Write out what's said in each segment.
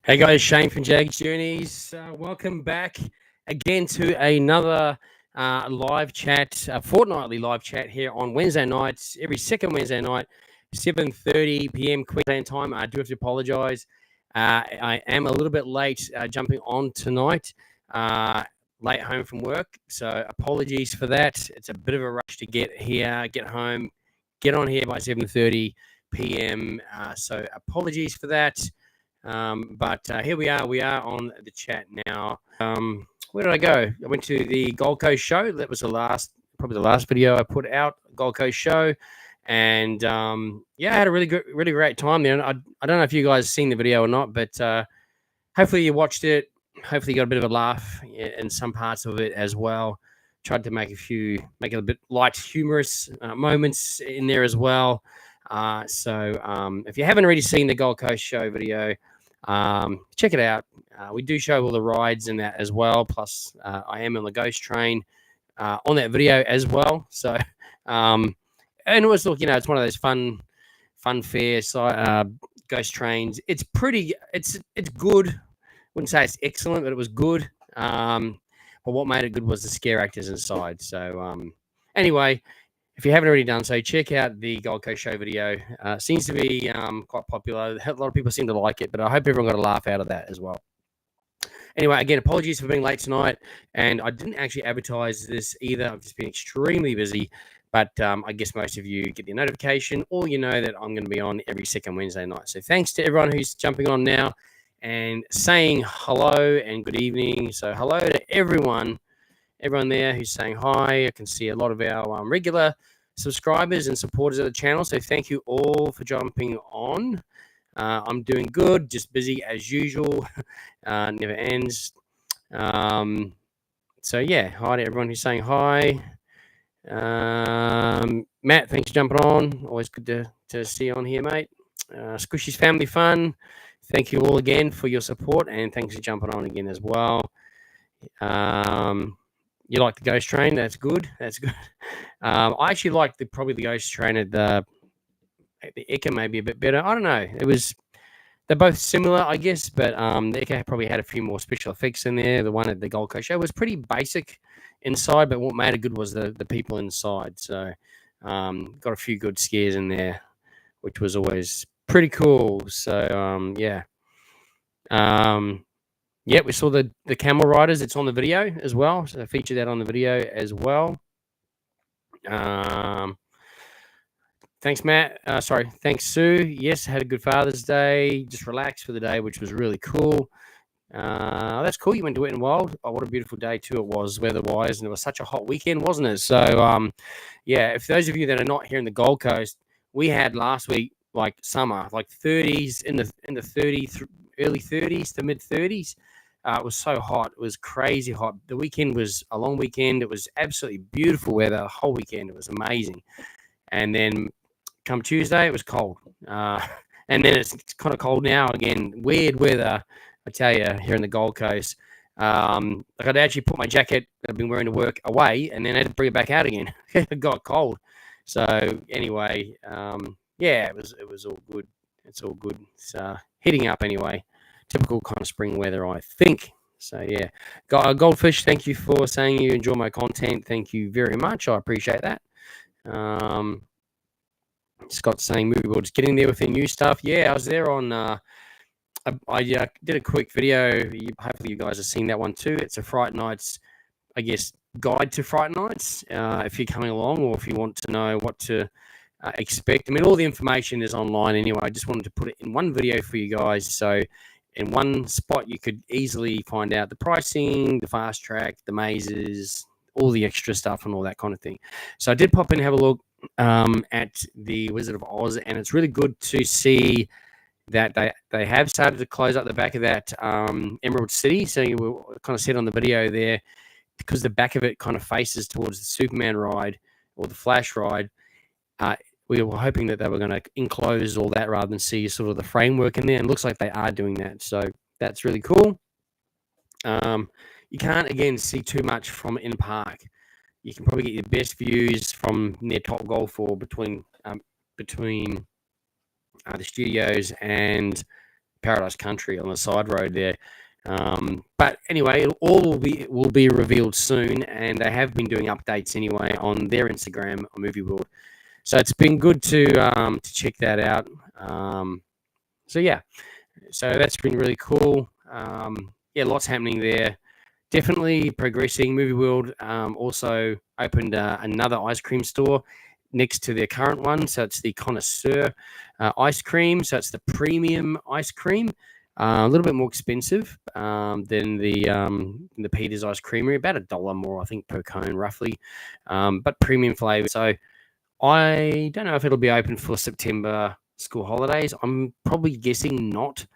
Hey guys, Shane from Jaggs Journeys. Welcome back again to another live chat, fortnightly live chat here on Wednesday nights, every second Wednesday night, 7:30 p.m. Queensland time. I do have to apologise. I am a little bit late jumping on tonight, late home from work. So apologies for that. It's a bit of a rush to get here, get home, get on here by 7:30 p.m. So apologies for that. But here we are. We are on the chat now. Where did I go? I went to the Gold Coast show. That was probably the last video I put out. Gold Coast show, and yeah, I had a really great time there. I don't know if you guys seen the video or not, but hopefully you watched it. Hopefully you got a bit of a laugh in some parts of it as well. Tried to make it a bit light, humorous moments in there as well. So if you haven't already seen the Gold Coast show video, check it out. We do show all the rides and that as well. Plus, I am on the ghost train on that video as well. So, and it was it's one of those fun fair ghost trains. It's good. Wouldn't say it's excellent, but it was good. But what made it good was the scare actors inside. So, anyway. If you haven't already done so, check out the Gold Coast show video. Seems to be quite popular. A lot of people seem to like it, but I hope everyone got a laugh out of that as well. Anyway, again, apologies for being late tonight, and I didn't actually advertise this either. I've just been extremely busy, but I guess most of you get the notification, or you know that I'm going to be on every second Wednesday night. So thanks to everyone who's jumping on now and saying hello and good evening. So hello to everyone there who's saying hi. I can see a lot of our regular subscribers and supporters of the channel. So thank you all for jumping on. I'm doing good, just busy as usual. Never ends. So yeah, hi to everyone who's saying hi. Matt, thanks for jumping on. Always good to see you on here, mate. Squishy's Family Fun. Thank you all again for your support, and thanks for jumping on again as well. You like the ghost train? That's good. I actually like probably the ghost train at the Eka maybe a bit better. I don't know. They're both similar, I guess, but the Eka probably had a few more special effects in there. The one at the Gold Coast show was pretty basic inside, but what made it good was the people inside. So got a few good scares in there, which was always pretty cool. So yeah. Yeah, we saw the camel riders. It's on the video as well. So I featured that on the video as well. Thanks, Matt. Thanks, Sue. Yes, had a good Father's Day. Just relaxed for the day, which was really cool. That's cool. You went to Wet and Wild. Oh, what a beautiful day too it was, weather-wise, and it was such a hot weekend, wasn't it? So, yeah. If those of you that are not here in the Gold Coast, we had last week like summer, like 30s in the early 30s to mid 30s. It was so hot. It was crazy hot. The weekend was a long weekend. It was absolutely beautiful weather the whole weekend. It was amazing. And then come Tuesday, it was cold. And then it's kind of cold now again. Weird weather, I tell you, here in the Gold Coast. Like I'd actually put my jacket that I've been wearing to work away, and then I had to bring it back out again. It got cold. So anyway, yeah, it was all good. It's all good. It's heating up anyway. Typical kind of spring weather, I think. So yeah, Goldfish, thank you for saying you enjoy my content. Thank you very much. I appreciate that. Scott saying movie world, just getting there with their new stuff. Yeah, I was there on. I did a quick video. Hopefully, you guys have seen that one too. It's a Fright Nights, I guess, guide to Fright Nights. If you're coming along, or if you want to know what to expect. I mean, all the information is online anyway. I just wanted to put it in one video for you guys. So in one spot, you could easily find out the pricing, the fast track, the mazes, all the extra stuff and all that kind of thing. So I did pop in and have a look at the Wizard of Oz, and it's really good to see that they have started to close up the back of that Emerald City. So you were kind of said on the video there, because the back of it kind of faces towards the Superman ride or the Flash ride. We were hoping that they were going to enclose all that rather than see sort of the framework in there. And it looks like they are doing that. So that's really cool. You can't, again, see too much from in park. You can probably get your best views from near Top Golf or between the studios and Paradise Country on the side road there. But anyway, it all will be revealed soon, and they have been doing updates anyway on their Instagram on Movie World. So it's been good to check that out. So yeah, so that's been really cool. Yeah, lots happening there. Definitely progressing. Movie World also opened another ice cream store next to their current one. So it's the Connoisseur ice cream. So it's the premium ice cream. A little bit more expensive than the Peter's Ice Creamery, about $1 more, I think, per cone, roughly, but premium flavour. So I don't know if it'll be open for September school holidays. I'm probably guessing not.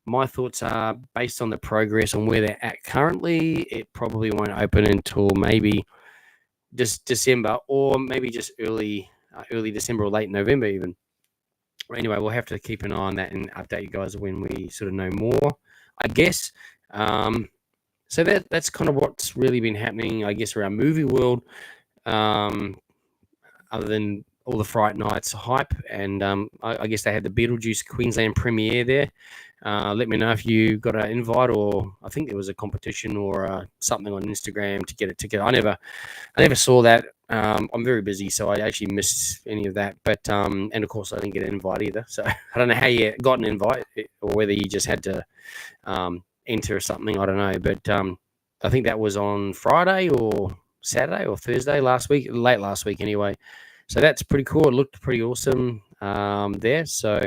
My thoughts are, based on the progress on where they're at currently, it probably won't open until maybe just December, or maybe just early December or late November even. Anyway, we'll have to keep an eye on that and update you guys when we sort of know more, I guess. So that's kind of what's really been happening, I guess, around Movie World, other than all the Fright Nights hype. And I guess they had the Beetlejuice Queensland premiere there. Let me know if you got an invite, or I think there was a competition or something on Instagram to get a ticket. I never saw that. I'm very busy, so I actually missed any of that. But and of course I didn't get an invite either. So I don't know how you got an invite, or whether you just had to enter something. I don't know. But I think that was on Friday or Saturday or Thursday late last week anyway. So that's pretty cool. It looked pretty awesome there. So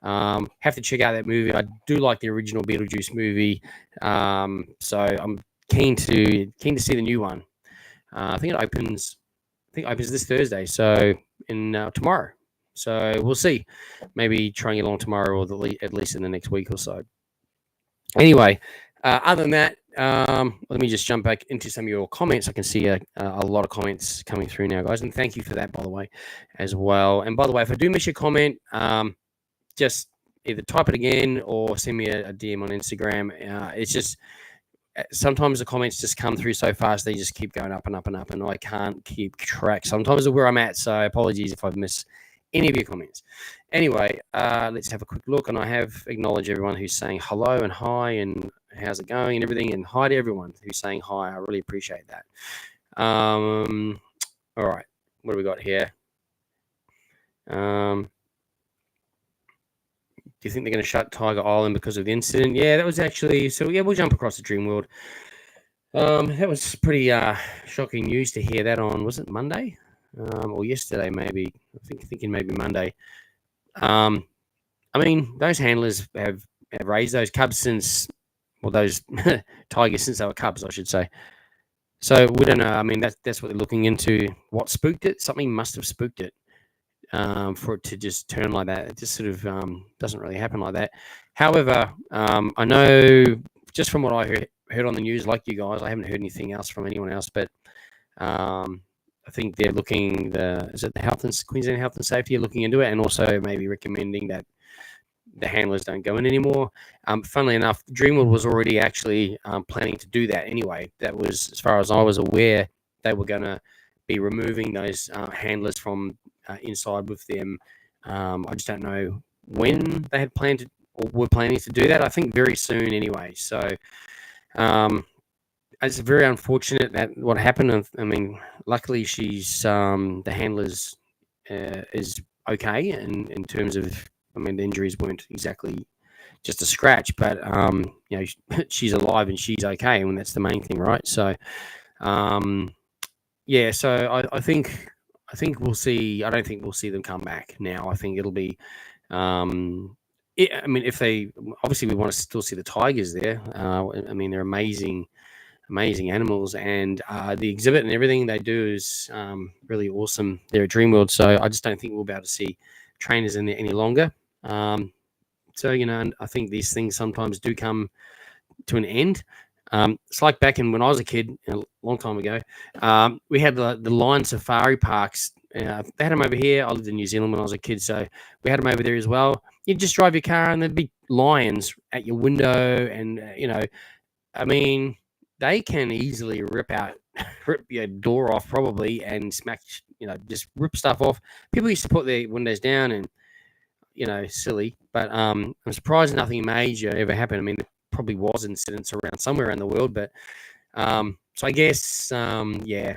have to check out that movie. I do like the original Beetlejuice movie. So I'm keen to see the new one. I think it opens this Thursday. So tomorrow. So we'll see. Maybe try and get along tomorrow, or at least in the next week or so. Anyway, other than that, let me just jump back into some of your comments. I can see a lot of comments coming through now, guys, and thank you for that, by the way, as well. And by the way, if I do miss your comment, just either type it again or send me a DM on Instagram. It's just sometimes the comments just come through so fast, they just keep going up and up and up, and I can't keep track sometimes of where I'm at. So apologies if I've missed any of your comments. Anyway, let's have a quick look, and I have acknowledged everyone who's saying hello and hi and how's it going and everything, and hi to everyone who's saying hi. I really appreciate that. All right, what do we got here? Do you think they're going to shut Tiger Island because of the incident? Yeah, that was actually... So, yeah, we'll jump across to Dream World. That was pretty shocking news to hear that on... Was it Monday? Or yesterday, maybe. Thinking maybe Monday. I mean, those handlers have raised those cubs since... Well, those tigers since they were cubs, I should say. So, we don't know. I mean, that's what they're looking into. What spooked it? Something must have spooked it. For it to just turn like that. It just sort of doesn't really happen like that. However, I know just from what I heard on the news, like you guys, I haven't heard anything else from anyone else, but I think they're looking, Queensland Health and Safety are looking into it, and also maybe recommending that the handlers don't go in anymore. Funnily enough, Dreamworld was already actually planning to do that anyway. That was, as far as I was aware, they were going to be removing those handlers from inside with them. I just don't know when they had planned to, or were planning to do that. I think very soon anyway. So it's very unfortunate that what happened. I mean, luckily she's the handlers is okay, and in terms of, I mean, the injuries weren't exactly just a scratch, but you know, she's alive and she's okay, and that's the main thing, right? So yeah, so I think we'll see. I don't think we'll see them come back now. I think it'll be, I mean, if they, obviously we want to still see the tigers there. I mean, they're amazing animals, and the exhibit and everything they do is really awesome there at Dreamworld. So I just don't think we'll be able to see trainers in there any longer. So, you know, and I think these things sometimes do come to an end. It's like back in when I was a kid, a long time ago, we had the Lion Safari parks. They had them over here. I lived in New Zealand when I was a kid, so we had them over there as well. You'd just drive your car and there'd be lions at your window, and you know, I mean, they can easily rip your door off probably, and smack, you know, just rip stuff off. People used to put their windows down, and silly. But I'm surprised nothing major ever happened. I mean, there probably was incidents around somewhere around the world, but so I guess yeah,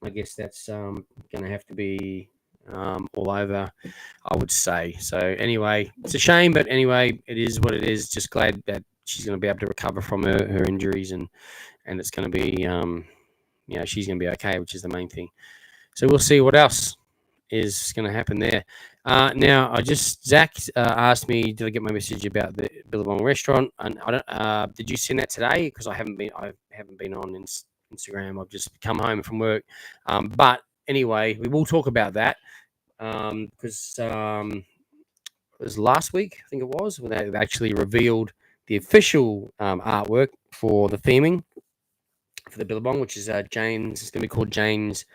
I guess that's going to have to be all over, I would say. So anyway, it's a shame, but anyway, it is what it is. Just glad that she's going to be able to recover from her injuries, and it's going to be she's going to be okay, which is the main thing. So we'll see what else is going to happen there. Now, Zach asked me, did I get my message about the Billabong restaurant? And I don't. Did you send that today? Because I haven't been on Instagram. I've just come home from work. But anyway, we will talk about that because it was last week, I think it was, when they actually revealed the official artwork for the theming for the Billabong, which is Jane's. It's going to be called Jane's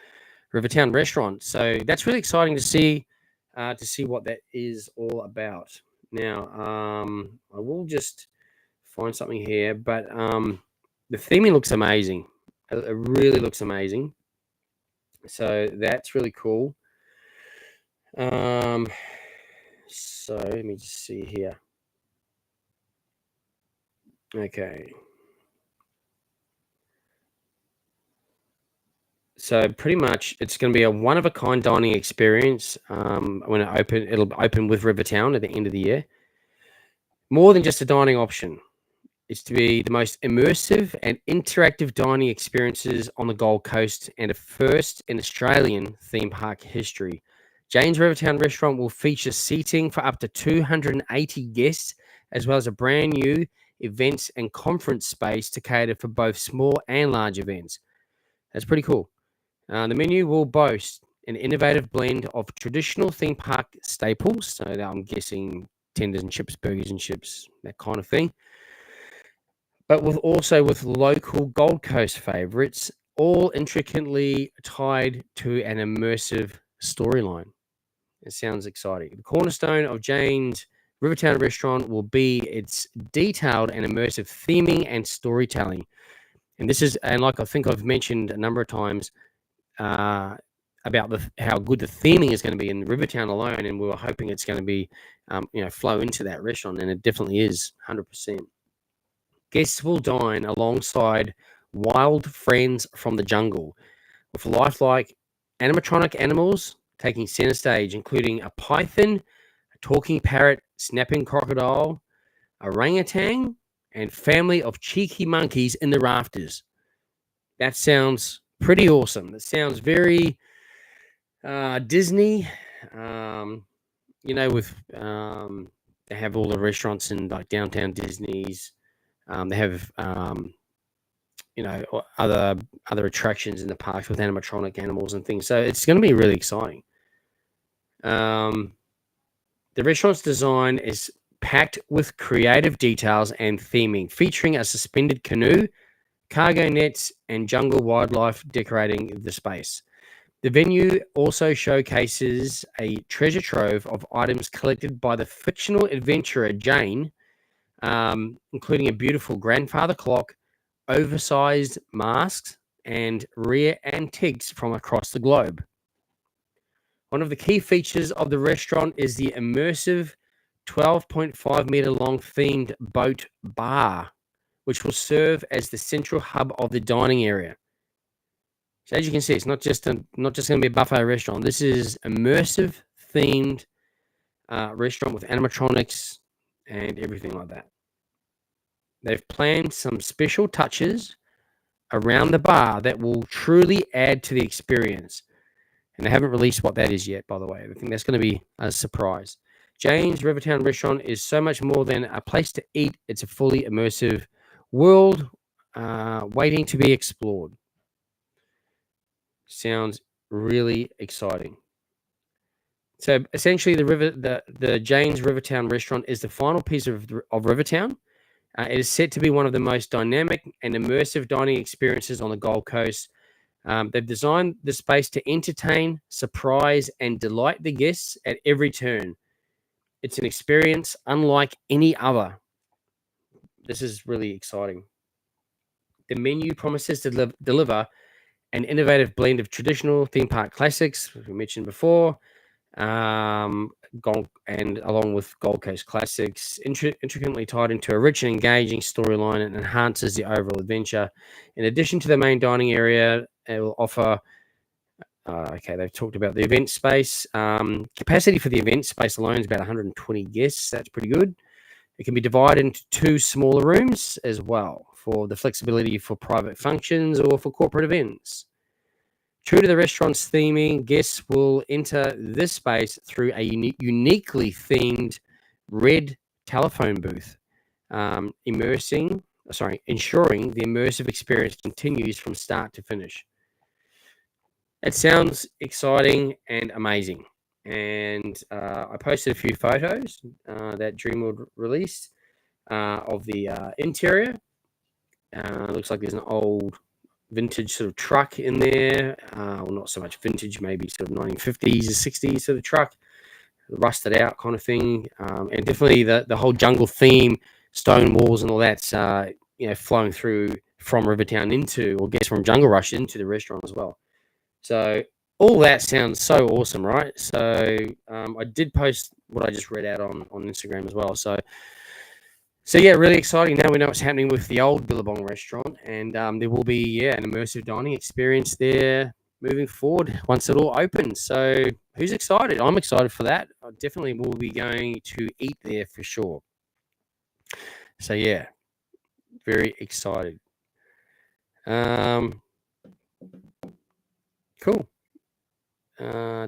Rivertown restaurant. So that's really exciting to see what that is all about. Now, I will just find something here, but the theming looks amazing. It really looks amazing. So that's really cool. So let me just see here. Okay. So pretty much, it's going to be a one-of-a-kind dining experience. When it'll open with Rivertown at the end of the year. More than just a dining option, it's to be the most immersive and interactive dining experiences on the Gold Coast and a first in Australian theme park history. Jane's Rivertown restaurant will feature seating for up to 280 guests, as well as a brand new events and conference space to cater for both small and large events. That's pretty cool. The menu will boast an innovative blend of traditional theme park staples, so I'm guessing tenders and chips, burgers and chips, that kind of thing, but with local Gold Coast favorites, all intricately tied to an immersive storyline. It sounds exciting. The cornerstone of Jane's Rivertown restaurant will be its detailed and immersive theming and storytelling. And like I think I've mentioned a number of times, about how good the theming is going to be in Rivertown alone, and we were hoping it's going to be, flow into that restaurant, and it definitely is, 100%. Guests will dine alongside wild friends from the jungle, with lifelike animatronic animals taking center stage, including a python, a talking parrot, snapping crocodile, orangutan, and family of cheeky monkeys in the rafters. That sounds pretty awesome. That sounds very Disney. With they have all the restaurants in like downtown Disney's. They have other attractions in the parks with animatronic animals and things. So it's going to be really exciting. The restaurant's design is packed with creative details and theming, featuring a suspended canoe, cargo nets, and jungle wildlife decorating the space. The venue also showcases a treasure trove of items collected by the fictional adventurer Jane, including a beautiful grandfather clock, oversized masks, and rare antiques from across the globe. One of the key features of the restaurant is the immersive 12.5 meter long themed boat bar, which will serve as the central hub of the dining area. So as you can see, it's not just going to be a buffet restaurant. This is immersive themed restaurant with animatronics and everything like that. They've planned some special touches around the bar that will truly add to the experience. And they haven't released what that is yet, by the way. I think that's going to be a surprise. Jane's Rivertown restaurant is so much more than a place to eat. It's a fully immersive world waiting to be explored. Sounds really exciting. So essentially, the Jane's Rivertown restaurant is the final piece of Rivertown. It is set to be one of the most dynamic and immersive dining experiences on the Gold Coast. They've designed the space to entertain, surprise, and delight the guests at every turn. It's an experience unlike any other. This is really exciting. The menu promises to deliver an innovative blend of traditional theme park classics, as we mentioned before, and along with Gold Coast classics, intricately tied into a rich and engaging storyline and enhances the overall adventure. In addition to the main dining area, it will offer. Okay, they've talked about the event space. Capacity for the event space alone is about 120 guests. That's pretty good. It can be divided into 2 smaller rooms as well for the flexibility for private functions or for corporate events. True to the restaurant's theming, guests will enter this space through a uniquely themed red telephone booth, ensuring the immersive experience continues from start to finish. It sounds exciting and amazing. And I posted a few photos that Dreamworld released of the interior. Looks like there's an old vintage sort of truck in there. Well, not so much vintage, maybe sort of 1950s or 60s sort of truck, rusted out kind of thing. And definitely the whole jungle theme, stone walls and all that's flowing through from Rivertown into, or guess from Jungle Rush into the restaurant as well. So all that sounds so awesome, right? So I did post what I just read out on Instagram as well. So yeah, really exciting. Now we know what's happening with the old Billabong restaurant, and there will be an immersive dining experience there moving forward once it all opens. So who's excited? I'm excited for that. I definitely will be going to eat there for sure. So yeah, very excited. Cool. Yeah,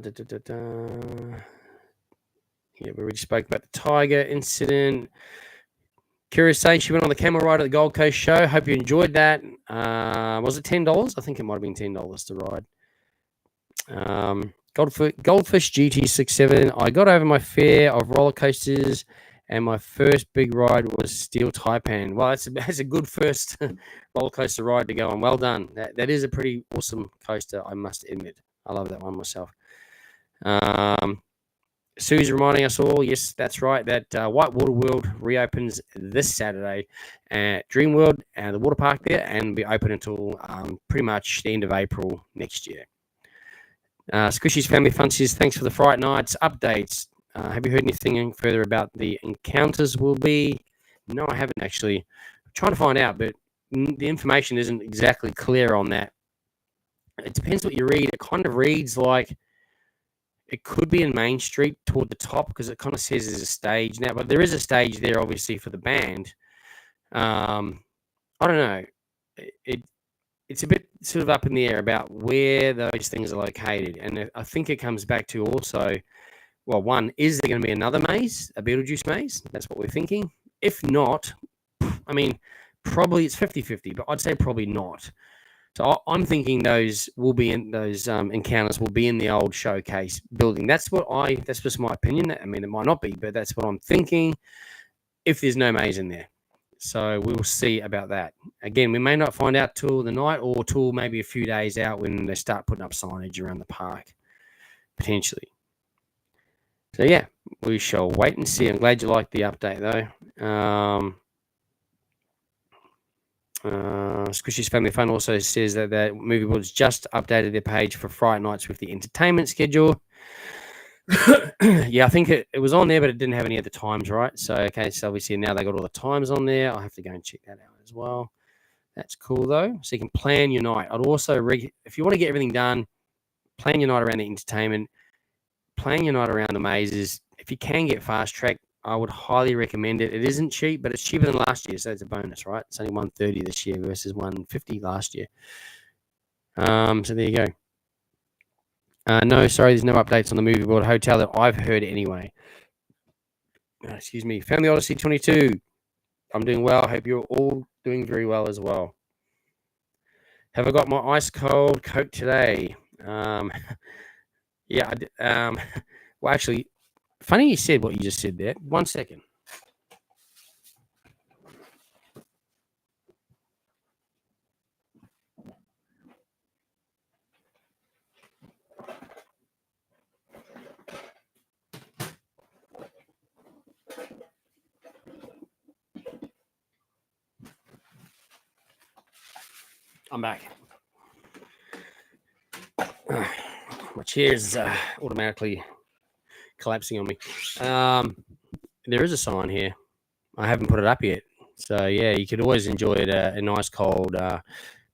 we already spoke about the tiger incident. Curious saying she went on the camel ride at the Gold Coast show. Hope you enjoyed that. Was it $10? I think it might have been $10 to ride. Goldfish GT67. I got over my fear of roller coasters, and my first big ride was Steel Taipan. Well, that's a good first roller coaster ride to go on. Well done. That is a pretty awesome coaster, I must admit. I love that one myself. Sue's reminding us all, yes, that's right, that Whitewater World reopens this Saturday at Dreamworld and the water park there, and be open until pretty much the end of April next year. Squishy's Family Fun says, thanks for the Fright Nights updates. Have you heard anything further about the encounters will be? No, I haven't actually. I'm trying to find out, but the information isn't exactly clear on that. It depends what you read. It kind of reads like it could be in Main Street toward the top, because it kind of says there's a stage now, but there is a stage there, obviously, for the band. I don't know. It's a bit sort of up in the air about where those things are located. And I think it comes back to also, well, one, is there going to be another maze, a Beetlejuice maze? That's what we're thinking. If not, I mean, probably it's 50-50, but I'd say probably not. So I'm thinking those will be in those encounters will be in the old showcase building. That's just my opinion. I mean, it might not be, but that's what I'm thinking. If there's no maze in there, so we'll see about that. Again, we may not find out till the night or till maybe a few days out when they start putting up signage around the park, potentially. So yeah, we shall wait and see. I'm glad you liked the update though. Squishy's Family Fun also says that Movie World's just updated their page for Fright Nights with the entertainment schedule. Yeah, I think it was on there, but it didn't have any of the times, right? So, okay, so obviously now they got all the times on there. I'll have to go and check that out as well. That's cool, though. So you can plan your night. I'd also, if you want to get everything done, plan your night around the entertainment, plan your night around the mazes. If you can get fast track, I would highly recommend it. It isn't cheap, but it's cheaper than last year, so it's a bonus, right? It's only $130 this year versus $150 last year. So there you go. No, sorry, there's no updates on the Movie World Hotel that I've heard anyway. Excuse me. Family Odyssey 22. I'm doing well. I hope you're all doing very well as well. Have I got my ice cold Coke today? Yeah. Well, actually, funny you said what you just said there. 1 second. I'm back. My chair's automatically collapsing on me. There is a sign here. I haven't put it up yet. So, yeah, you could always enjoy a nice cold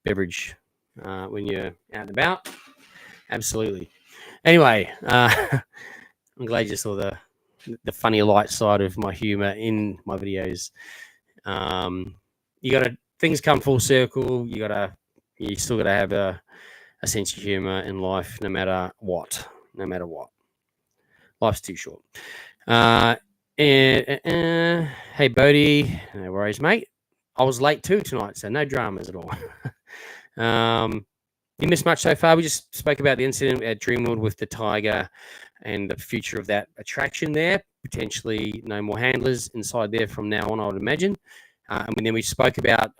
beverage when you're out and about. Absolutely. Anyway, I'm glad you saw the funny light side of my humor in my videos. You gotta things come full circle. You still gotta have a sense of humor in life, no matter what. No matter what, life's too short. Hey Bodie, no worries, mate. I was late too tonight, so no dramas at all. You missed much so far. We just spoke about the incident at Dreamworld with the tiger and the future of that attraction there. Potentially no more handlers inside there from now on, I would imagine. And then we spoke about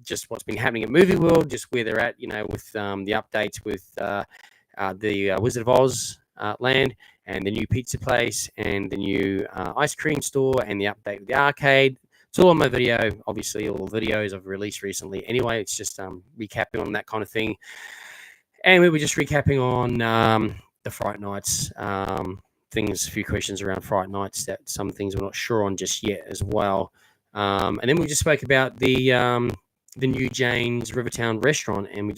just what's been happening at Movie World, just where they're at, with the updates with the Wizard of Oz land and the new pizza place and the new ice cream store and the update with the arcade. It's all on my video, obviously, all the videos I've released recently. Anyway, it's just recapping on that kind of thing. And we were just recapping on the Fright Nights things, a few questions around Fright Nights, that some things we're not sure on just yet as well. And then we just spoke about the new Jane's Rivertown restaurant, and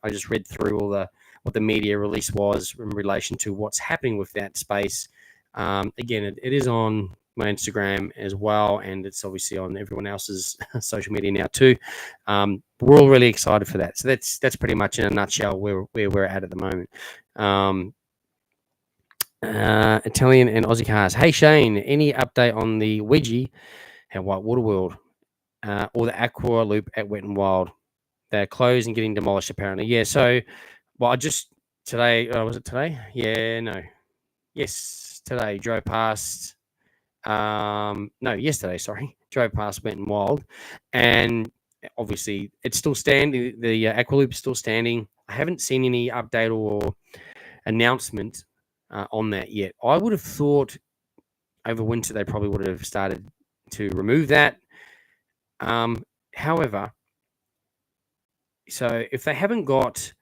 I just read through what the media release was in relation to what's happening with that space. Again, it is on my Instagram as well, and it's obviously on everyone else's social media now too. We're all really excited for that. So that's pretty much in a nutshell where we're at the moment. Italian and Aussie cars. Hey Shane, any update on the Ouija at Whitewater World or the Aqua Loop at Wet and Wild? They're closed and getting demolished apparently. Yeah. So, well, I just today was it today? Yeah. No. Yes, today drove past. Yesterday, sorry, drove past Wet and Wild, and obviously it's still standing. The Aqualoop is still standing. I haven't seen any update or announcement on that yet. I would have thought over winter they probably would have started to remove that. However, so if they haven't got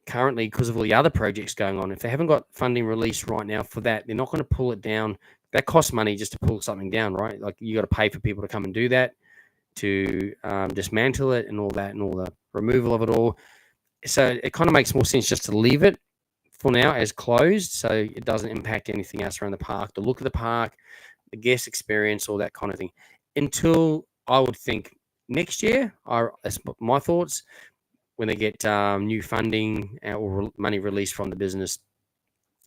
currently, because of all the other projects going on, if they haven't got funding released right now for that, they're not going to pull it down. That costs money just to pull something down, right? Like you got to pay for people to come and do that, to dismantle it and all that, and all the removal of it all. So it kind of makes more sense just to leave it for now as closed, so it doesn't impact anything else around the park, the look of the park, the guest experience, all that kind of thing. Until I would think next year, that's my thoughts, when they get new funding or money released from the business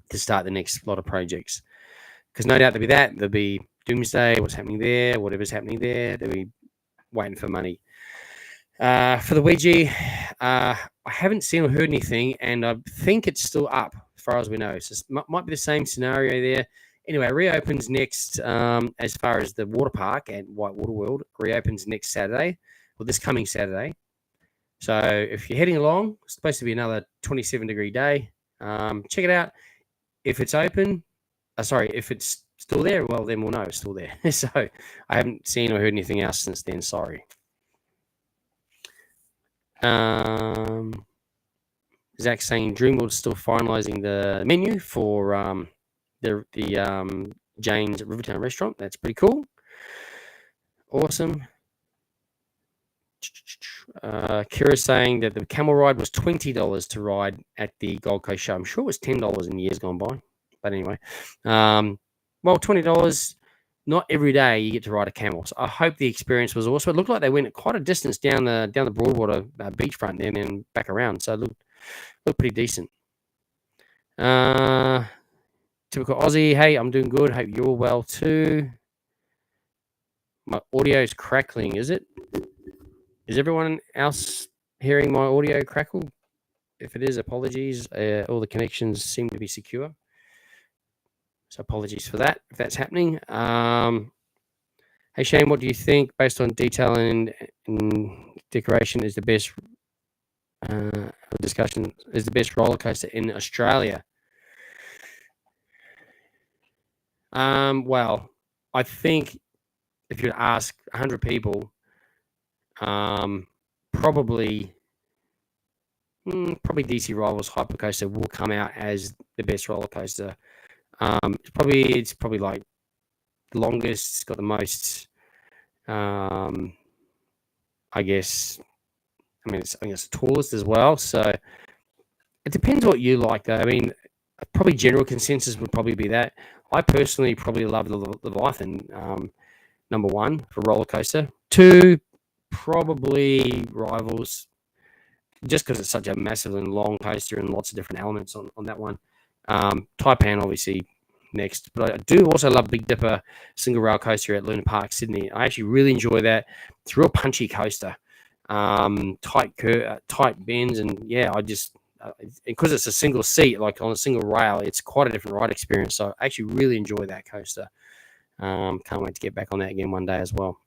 to start the next lot of projects. Because no doubt there'll be Doomsday, what's happening there, whatever's happening there, they'll be waiting for money. For the Ouija, I haven't seen or heard anything, and I think it's still up as far as we know. So it might be the same scenario there. Anyway, it reopens next, as far as the water park at Whitewater World, reopens next Saturday, or this coming Saturday. So if you're heading along, it's supposed to be another 27-degree day. Check it out. If it's open, if it's still there, well, then we'll know it's still there. So I haven't seen or heard anything else since then. Sorry. Zach saying Dreamworld's still finalizing the menu for the Jane's Rivertown restaurant. That's pretty cool. Awesome. Kira's saying that the camel ride was $20 to ride at the Gold Coast show. I'm sure it was $10 in years gone by. But anyway, well, $20, not every day you get to ride a camel. So I hope the experience was awesome. It looked like they went quite a distance down the Broadwater beachfront and then back around. So it looked pretty decent. Typical Aussie. Hey, I'm doing good. Hope you're well too. My audio is crackling, is it? Is everyone else hearing my audio crackle? If it is, apologies. All the connections seem to be secure. So apologies for that, if that's happening. Hey, Shane, what do you think, based on detail and decoration, is the best discussion, is the best roller coaster in Australia? Well, I think if you ask 100 people, probably DC Rivals Hypercoaster will come out as the best roller coaster It's probably like the longest. It's got the most, I guess. I mean, it's the tallest as well. So it depends what you like, though. I mean, probably general consensus would probably be that. I personally probably love the Leviathan. Number one for roller coaster. Two, probably rivals, just because it's such a massive and long coaster and lots of different elements on that one. Taipan, obviously, next. But I do also love Big Dipper single rail coaster at Luna Park, Sydney. I actually really enjoy that. It's a real punchy coaster. Tight bends, and yeah, I just because it's a single seat, like on a single rail, it's quite a different ride experience. So I actually really enjoy that coaster. Can't wait to get back on that again one day as well.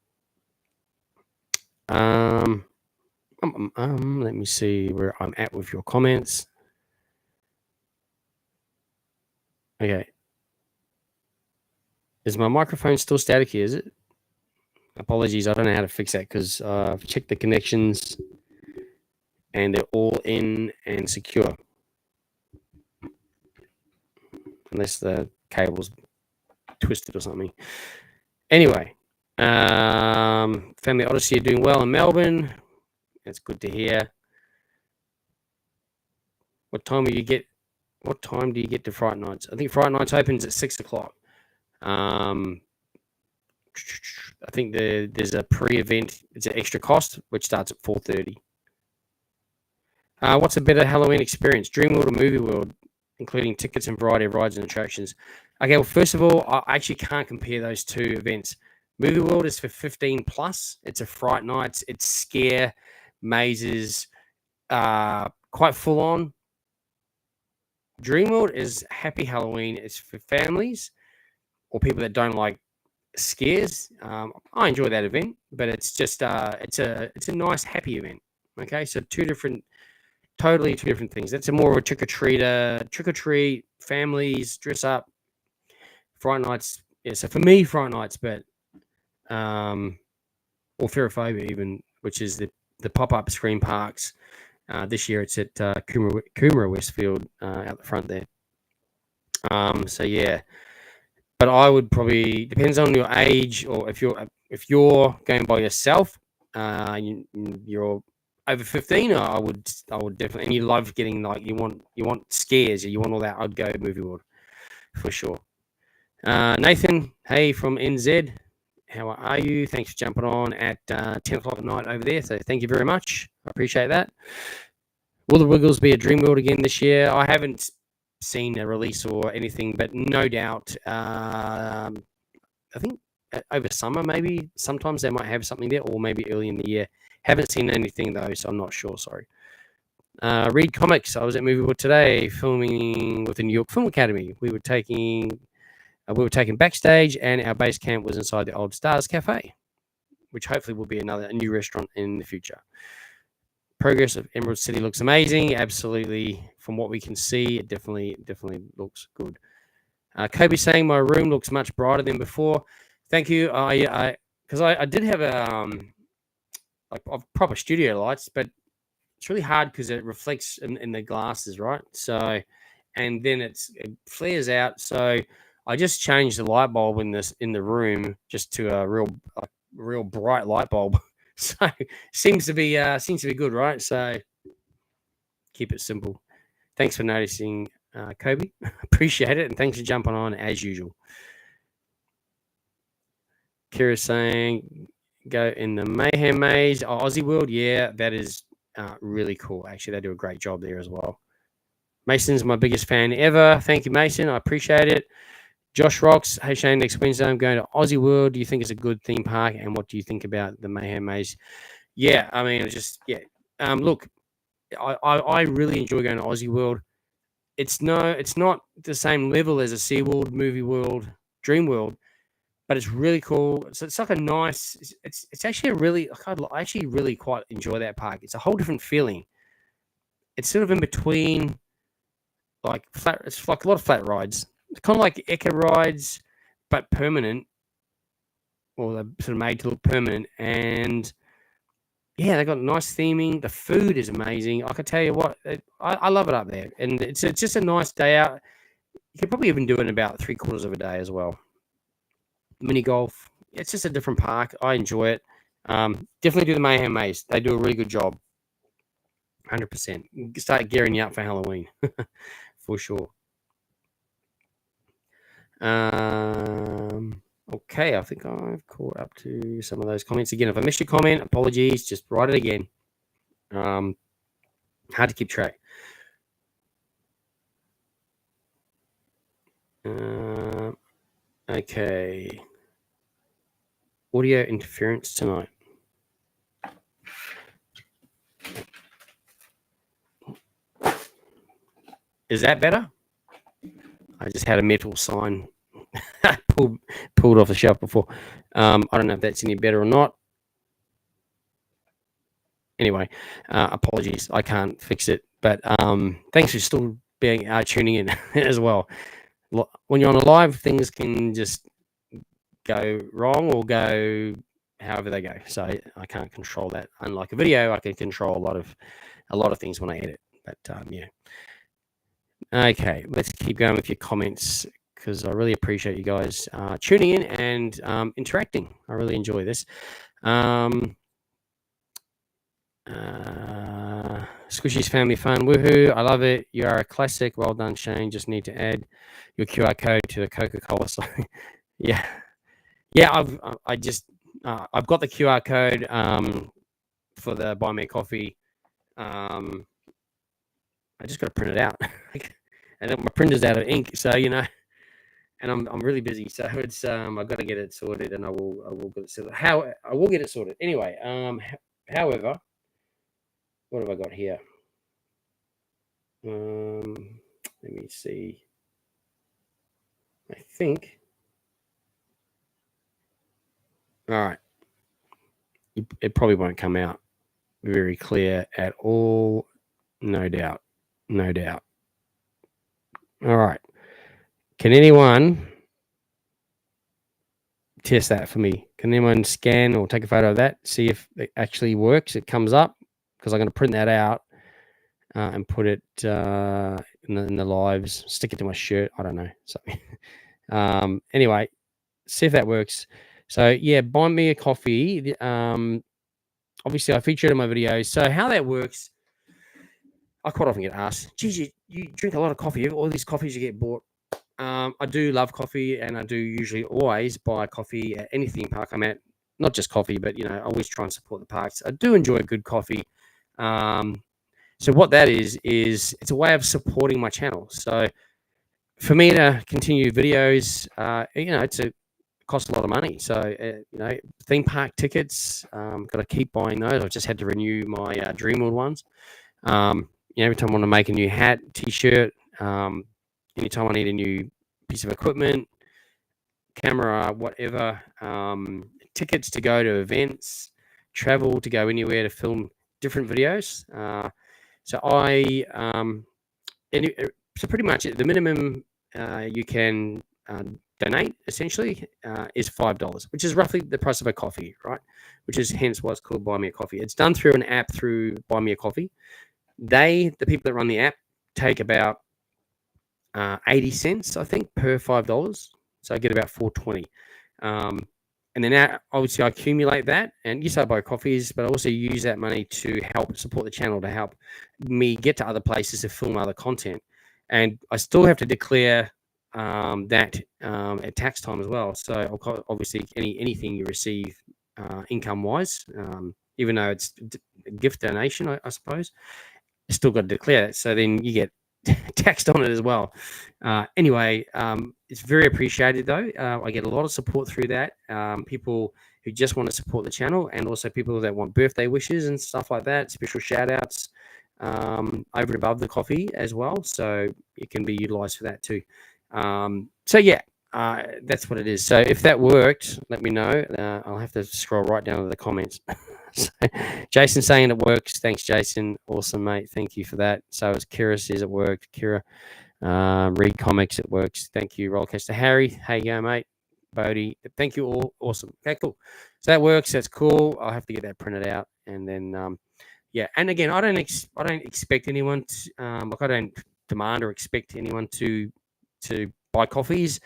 Let me see where I'm at with your comments. Okay. Is my microphone still staticky? Is it? Apologies, I don't know how to fix that because I've checked the connections and they're all in and secure. Unless the cable's twisted or something. Anyway, Family Odyssey are doing well in Melbourne. That's good to hear. What time do you get to Fright Nights? I think Fright Nights opens at 6 o'clock. I think there's a pre-event. It's an extra cost, which starts at 4:30. What's a better Halloween experience, Dreamworld or Movie World, including tickets and variety of rides and attractions? Okay, well, first of all, I actually can't compare those two events. Movie World is for 15 plus. It's a Fright Nights. It's scare, mazes, quite full on. Dreamworld is Happy Halloween. It's for families or people that don't like scares. I enjoy that event, but it's just it's a nice happy event. Okay, so totally two different things. That's a more of a trick or treat, families dress up. Fright Nights, yeah. So for me, Fright Nights, but or Ferrophobia even, which is the pop up screen parks. This year it's at Coomera Westfield out the front there. So yeah, but I would probably depends on your age or if you're going by yourself, you're over 15. I would definitely, and you love getting like you want scares, you want all that. I'd go Movie World for sure. Nathan, hey from NZ, how are you? Thanks for jumping on at 10 o'clock at night over there. So thank you very much. I appreciate that. Will the Wiggles be a Dreamworld again this year? I haven't seen a release or anything, but no doubt. I think over summer, maybe sometimes they might have something there, or maybe early in the year. Haven't seen anything though, so I'm not sure. Sorry. Read comics. I was at Movie World today, filming with the New York Film Academy. We were taken backstage, and our base camp was inside the old Stars Cafe, which hopefully will be a new restaurant in the future. Progress of Emerald City looks amazing. Absolutely, from what we can see, it definitely looks good. Kobe saying my room looks much brighter than before. Thank you. Because I did have a proper studio lights, but it's really hard because it reflects in the glasses, right? So, and then it flares out. So I just changed the light bulb in the room just to a real bright light bulb. So seems to be good, right? So keep it simple. Thanks for noticing, Kobe. Appreciate it, and thanks for jumping on as usual. Kira's saying, go in the Mayhem Maze, Aussie World. Yeah, that is really cool. Actually, they do a great job there as well. Mason's my biggest fan ever. Thank you, Mason. I appreciate it. Josh Rocks, hey Shane, next Wednesday I'm going to Aussie World. Do you think it's a good theme park? And what do you think about the Mayhem Maze? Yeah, I mean, look, I really enjoy going to Aussie World. It's not the same level as a SeaWorld, Movie World, Dream World, but it's really cool. So it's like a nice. It's actually I actually really quite enjoy that park. It's a whole different feeling. It's sort of in between, like flat. It's like a lot of flat rides. It's kind of like Echo rides, but permanent, or they're sort of made to look permanent. And yeah, they got nice theming. The food is amazing. I can tell you what, I love it up there, and it's just a nice day out. You could probably even do it in about 3/4 of a day as well. Mini golf, it's just a different park. I enjoy it. Definitely do the Mayhem Maze. They do a really good job. 100%. Start gearing you up for Halloween for sure. Okay, I think I've caught up to some of those comments again. If I missed your comment, apologies. Just write it again. Hard to keep track. Okay. Audio interference tonight. Is that better? I just had a metal sign pulled off the shelf before. I don't know if that's any better or not. Anyway, apologies. I can't fix it. But thanks for still being tuning in as well. When you're on a live, things can just go wrong or go however they go. So I can't control that. Unlike a video, I can control a lot of things when I edit. But yeah. Okay, let's keep going with your comments because I really appreciate you guys tuning in and interacting. I really enjoy this. Squishy's Family Fun, woohoo! I love it. You are a classic. Well done, Shane. Just need to add your QR code to the Coca-Cola sign. Yeah. I've got the QR code for the Buy Me a Coffee. I just got to print it out, and then my printer's out of ink. So and I'm really busy. So it's I've got to get it sorted, and I will get it sorted. I will get it sorted anyway. However, what have I got here? Let me see. I think. All right. It probably won't come out very clear at all. No doubt. No doubt. All right. Can anyone test that for me? Can anyone scan or take a photo of that? See if it actually works. It comes up because I'm going to print that out and put it in the lives. Stick it to my shirt. I don't know. So anyway, see if that works. So yeah, buy me a coffee. Obviously, I feature it in my videos. So how that works, I quite often get asked, geez, you drink a lot of coffee. All these coffees you get bought. I do love coffee, and I do usually always buy coffee at any theme park I'm at. Not just coffee, but I always try and support the parks. I do enjoy a good coffee. So what that is it's a way of supporting my channel. So for me to continue videos, it costs a lot of money. So theme park tickets, got to keep buying those. I've just had to renew my Dreamworld ones. Every time I want to make a new hat, t-shirt, anytime I need a new piece of equipment, camera, whatever, tickets to go to events, travel to go anywhere to film different videos. So pretty much the minimum you can donate essentially is $5, which is roughly the price of a coffee, right? Which is hence why it's called Buy Me a Coffee. It's done through an app through Buy Me a Coffee. The people that run the app, take about 80 cents, I think, per $5. So I get about $4.20. And then obviously I accumulate that, and yes, I buy coffees, but I also use that money to help support the channel, to help me get to other places to film other content. And I still have to declare that at tax time as well. So obviously anything you receive income-wise, even though it's a gift donation, I suppose, you still got to declare it. So then you get taxed on it as well. Anyway, it's very appreciated though. I get a lot of support through that. People who just want to support the channel, and also people that want birthday wishes and stuff like that, special shout outs over and above the coffee as well. So it can be utilized for that too. So yeah, that's what it is. So if that worked, let me know. I'll have to scroll right down to the comments. So, Jason saying it works. Thanks, Jason. Awesome, mate. Thank you for that. So as Kira says, it worked. Kira, read comics, it works. Thank you, Rollcaster Harry. Hey, go, mate. Bodie, thank you all. Awesome. Okay, cool. So that works. That's cool. I'll have to get that printed out, and then yeah. And again, I don't expect anyone to I don't demand or expect anyone to to buy coffees.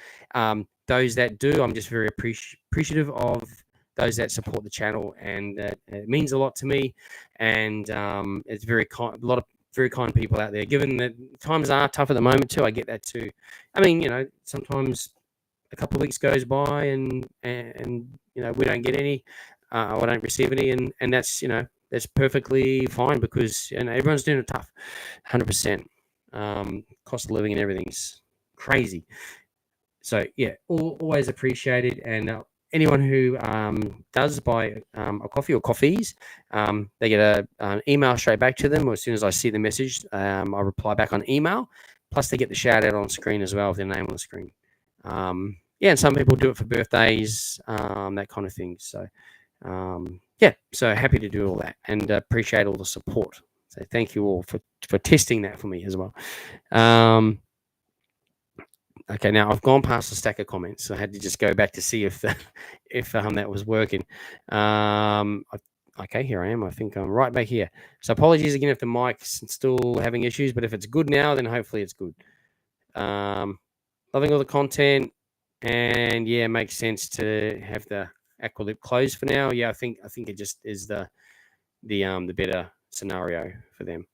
Those that do, I'm just very appreciative of those that support the channel, and it means a lot to me. And it's very kind, a lot of very kind people out there. Given that times are tough at the moment too, I get that too. I mean, sometimes a couple of weeks goes by and we don't get any, or don't receive any, and that's that's perfectly fine, because everyone's doing it tough, 100%. Cost of living and everything's crazy. So yeah, always appreciated. And anyone who does buy a coffee or coffees, they get an email straight back to them, or as soon as I see the message, I reply back on email. Plus, they get the shout out on screen as well with their name on the screen. And some people do it for birthdays, that kind of thing. So so happy to do all that, and appreciate all the support. So thank you all for testing that for me as well. Okay, now I've gone past the stack of comments, so I had to just go back to see if that was working. Okay, here I am. I think I'm right back here. So apologies again if the mic's still having issues, but if it's good now, then hopefully it's good. Loving all the content, and yeah, it makes sense to have the Aqualip closed for now. Yeah, I think it just is the better scenario for them.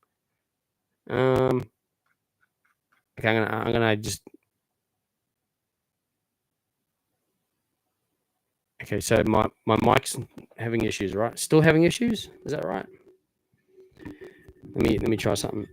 Okay, I'm gonna just. Okay, so my mic's having issues, right? Still having issues? Is that right? Let me try something.